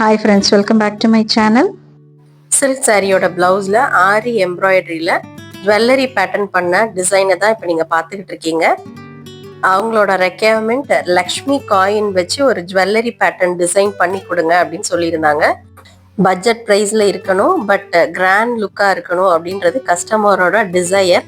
Hi friends, welcome back to my channel. Silk சாரியோட பிளவுஸ்ல ஆரி எம்ப்ராய்டரியில jewellery pattern பண்ண டிசைனை தான் இப்போ நீங்க பார்த்துக்கிட்டு இருக்கீங்க. அவங்களோட ரெக்யர்மெண்ட் லக்ஷ்மி காயின் வச்சு ஒரு ஜுவல்லரி பேட்டர்ன் டிசைன் பண்ணி கொடுங்க அப்படின்னு சொல்லியிருந்தாங்க. பட்ஜெட் ப்ரைஸ்ல இருக்கணும், பட் கிராண்ட் லுக்கா இருக்கணும் அப்படின்றது கஸ்டமரோட டிசையர்.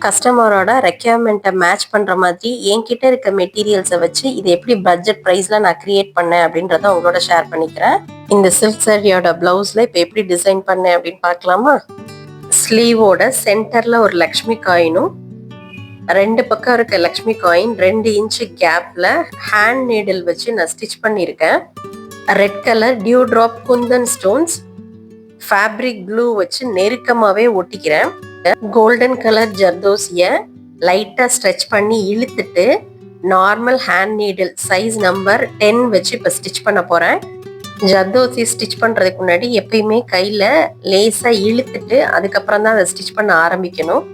கஸ்டமரோட ரெக்யர்மெண்ட்டை மேட்ச் பண்ற மாதிரி என்கிட்ட இருக்க மெட்டீரியல்ஸை வச்சு இது எப்படி பட்ஜெட் ப்ரைஸ்ல நான் கிரியேட் பண்ணேன் அப்படின்றத உங்களோட ஷேர் பண்ணிக்கிறேன். இந்த சில்க் சாரியோட பிளவுஸ்ல இப்போ எப்படி டிசைன் பண்ணேன் அப்படின்னு பார்க்கலாமா? ஸ்லீவோட சென்டர்ல ஒரு லக்ஷ்மி காயினும், ரெண்டு பக்கம் இருக்க லக்ஷ்மி காயின் 2 இன்ச்சு கேப்ல ஹேண்ட் நீடில் வச்சு நான் ஸ்டிச் பண்ணியிருக்கேன். Red colour dew drop kundan stones fabric blue வச்சு நெருக்கமாவே ஒட்டிக்கிறேன். கோல்டன் கலர் ஜர்தோசிய லைட்டா ஸ்ட்ரெச் பண்ணி இழுத்துட்டு normal hand needle size number 10 வச்சு இப்போ ஸ்டிச் பண்ண போறேன். ஜர்தோசி ஸ்டிச் பண்றதுக்கு முன்னாடி எப்பயுமே கையில லேசா இழுத்துட்டு அதுக்கப்புறம் தான் அதை ஸ்டிச் பண்ண ஆரம்பிக்கணும்.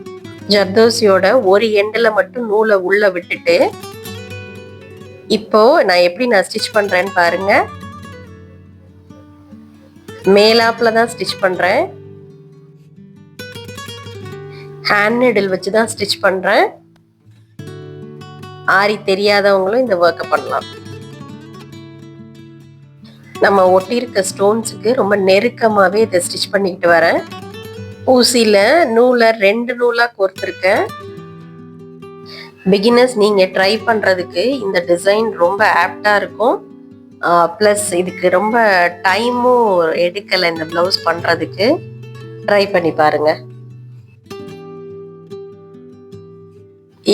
ஜர்தோசியோட ஒரு எண்டில் மட்டும் நூலை உள்ள விட்டுட்டு இப்போ நான் ஸ்டிச் பண்றேன்னு பாருங்க. மேலாப்ல தான் ஸ்டிச் பண்றேன். ஹேண்ட் நீடில் வச்சு தான் ஸ்டிச் பண்றேன். ஆரி தெரியாதவங்களும் இந்த ஒர்க்கை பண்ணலாம். நம்ம ஒட்டியிருக்க ஸ்டோன்ஸுக்கு ரொம்ப நெருக்கமாவே இதை ஸ்டிச் பண்ணிக்கிட்டு வரேன். ஊசியில நூலை 2 நூலா கோர்த்திருக்கேன். பிகினர்ஸ் நீங்க ட்ரை பண்றதுக்கு இந்த டிசைன் ரொம்ப ஆப்டா இருக்கும். பிளஸ் இதுக்கு ரொம்ப டைமும் எடுக்கலை இந்த பிளவுஸ் பண்றதுக்கு. ட்ரை பண்ணி பாருங்க.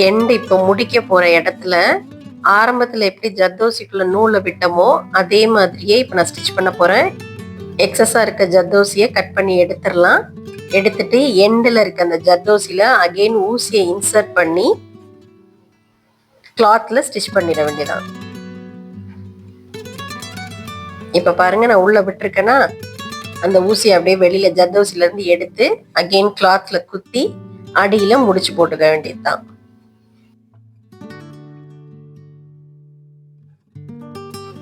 எண்ட் இப்போ முடிக்க போற இடத்துல ஆரம்பத்துல எப்படி ஜர்தோசிக்குள்ள நூலை விட்டமோ அதே மாதிரியே இப்போ நான் ஸ்டிச் பண்ண போறேன். எக்ஸஸா இருக்க ஜர்தோசியை கட் பண்ணி எடுத்துடலாம். எடுத்துட்டு எண்டில் இருக்க அந்த ஜர்தோசியில அகெயின் ஊசியை இன்சர்ட் பண்ணி கிளாத்ல ஸ்டிச் பண்ணிட வேண்டியதான். இப்ப பாருங்க, நான் உள்ள விட்டுருக்கேன்னா அந்த ஊசியை அப்படியே வெளியில ஜர்தோசில இருந்து எடுத்து அகெயின் கிளாத்ல குத்தி அடியில முடிச்சு போட்டுக்க வேண்டியதுதான்.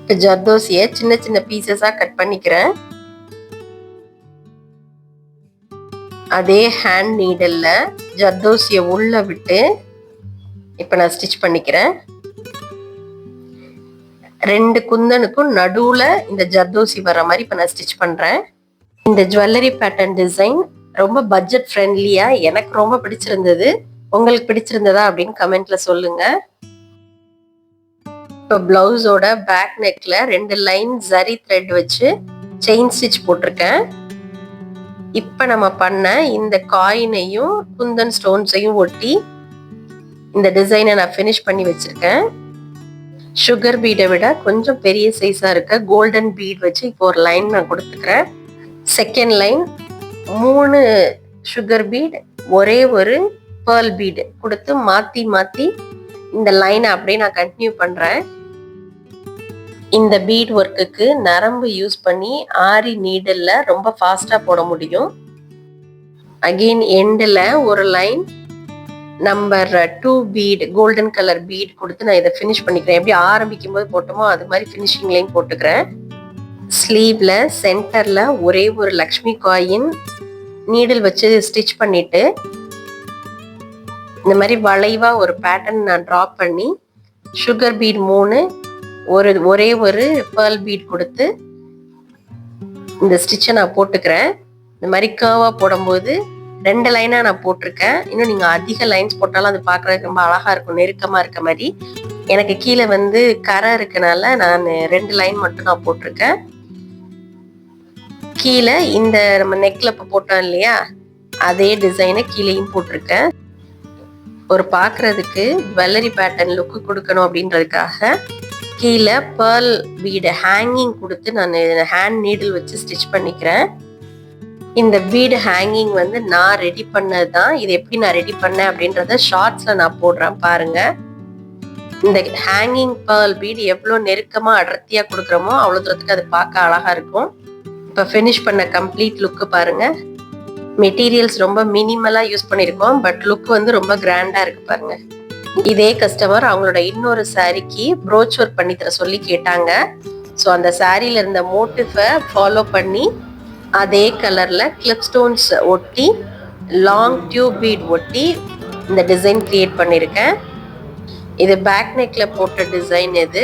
இப்ப ஜர்தோசிய சின்ன சின்ன பீசஸா கட் பண்ணிக்கிறேன். அதே ஹேண்ட் நீடல்ல ஜர்தோசிய உள்ள விட்டு இப்ப நான் ஸ்டிச் பண்ணிக்கிறேன். 2 குந்தனுக்கும் நடுவுல இந்த ஜர்தோசி வர்ற மாதிரி இப்ப நான் ஸ்டிச் பண்றேன். இந்த ஜுவல்லரி பேட்டர்ன் டிசைன் ரொம்ப பட்ஜெட் ஃப்ரெண்ட்லியா எனக்கு ரொம்ப பிடிச்சிருந்தது. உங்களுக்கு பிடிச்சிருந்ததா அப்படின்னு கமெண்ட்ல சொல்லுங்க. இப்போ பிளவுஸோட பேக் நெக்ல 2 லைன் ஜரி த்ரெட் வச்சு செயின் ஸ்டிச் போட்டிருக்கேன். இப்ப நம்ம பண்ண இந்த காயினையும் குந்தன் ஸ்டோன்ஸையும் ஒட்டி இந்த டிசைனை நான் ஃபினிஷ் பண்ணி வச்சிருக்கேன். சுகர் பீடை விட கொஞ்சம் பெரிய சைஸா இருக்க கோல்டன் பீட் வச்சு இப்போ ஒரு லைன் நான் கொடுத்துக்கிறேன். செகண்ட் லைன் 3 சுகர் பீட், ஒரே ஒரு பேர்ல் பீடு கொடுத்து மாத்தி மாத்தி இந்த லைனை அப்படியே நான் கண்டினியூ பண்றேன். இந்த பீட் ஒர்க்குக்கு நரம்பு யூஸ் பண்ணி ஆரி நீடல்ல ரொம்ப ஃபாஸ்டா போட முடியும். அகெயின் எண்ட்ல ஒரு line number 2 bead golden colour bead கொடுத்து நான் இதை ஃபினிஷ் பண்ணிக்கிறேன். எப்படி ஆரம்பிக்கும் போது போட்டோமோ அது மாதிரி ஃபினிஷிங் லைன் போட்டுக்கிறேன். ஸ்லீவ்ல சென்டர்ல ஒரே ஒரு லக்ஷ்மி காயின் நீடில் வச்சு ஸ்டிச் பண்ணிட்டு இந்த மாதிரி வளைவா ஒரு பேட்டர்ன் நான் டிரா பண்ணி சுகர் பீட் 3 ஒரே ஒரு பேர்ல் பீட் கொடுத்து இந்த ஸ்டிச்சை நான் போட்டுக்கிறேன். இந்த மாதிரி கர்வா போடும்போது 2 லைனா நான் போட்டிருக்கேன். இன்னும் நீங்க அதிக லைன்ஸ் போட்டாலும் அது பார்க்கறதுக்கு ரொம்ப அழகா இருக்கும், நெருக்கமா இருக்க மாதிரி. எனக்கு கீழே கரை இருக்கனால நான் 2 லைன் மட்டும் நான் போட்டிருக்கேன். கீழே இந்த நம்ம நெக்ல போட்டோம் இல்லையா, அதே டிசைனை கீழேயும் போட்டிருக்கேன். ஒரு பார்க்கறதுக்கு ஜுவல்லரி பேட்டர்ன் லுக்கு கொடுக்கணும் அப்படின்றதுக்காக கீழே பேர்ல் பீடு ஹேங்கிங் கொடுத்து நான் ஹேண்ட் நீடில் வச்சு ஸ்டிச் பண்ணிக்கிறேன். இந்த பீடு ஹேங்கிங் நான் ரெடி பண்ணதுதான். இது எப்படி நான் ரெடி பண்ணேன் அப்படின்றத ஷார்ட்ஸ்ல நான் போடுறேன் பாருங்க. இந்த ஹேங்கிங் பேர்ல் பீடு எவ்வளவு நெருக்கமா அடர்த்தியா கொடுக்குறோமோ அவ்வளவு தூரத்துக்கு அது பார்க்க அழகா இருக்கும். இப்ப ஃபினிஷ் பண்ண கம்ப்ளீட் லுக்கு பாருங்க. மெட்டீரியல்ஸ் ரொம்ப மினிமலா யூஸ் பண்ணிருக்கோம், பட் லுக் ரொம்ப கிராண்டா இருக்கு பாருங்க. இதே கஸ்டமர் அவங்களோட இன்னொரு சாரிக்கு ப்ரோச் ஒர்க் பண்ணி தர சொல்லி கேட்டாங்க. ஸோ அந்த சாரியில் இருந்த மோட்டிஃபை ஃபாலோ பண்ணி அதே கலரில் கிளிப் ஸ்டோன்ஸ் ஒட்டி லாங் டியூப் பீட் ஒட்டி இந்த டிசைன் கிரியேட் பண்ணியிருக்கேன். இது பேக் நெக்கில் போட்ட டிசைன். இது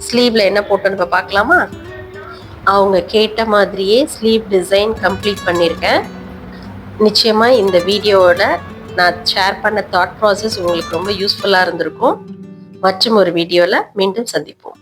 ஸ்லீவில் என்ன போட்டோன்னு இப்போ பார்க்கலாமா? அவங்க கேட்ட மாதிரியே ஸ்லீவ் டிசைன் கம்ப்ளீட் பண்ணியிருக்கேன். நிச்சயமாக இந்த வீடியோவோட நான் ஷேர் பண்ண தாட் ப்ராசஸ் உங்களுக்கு ரொம்ப யூஸ்ஃபுல்லாக இருந்திருக்கும். மற்றும் ஒரு வீடியோவில் மீண்டும் சந்திப்போம்.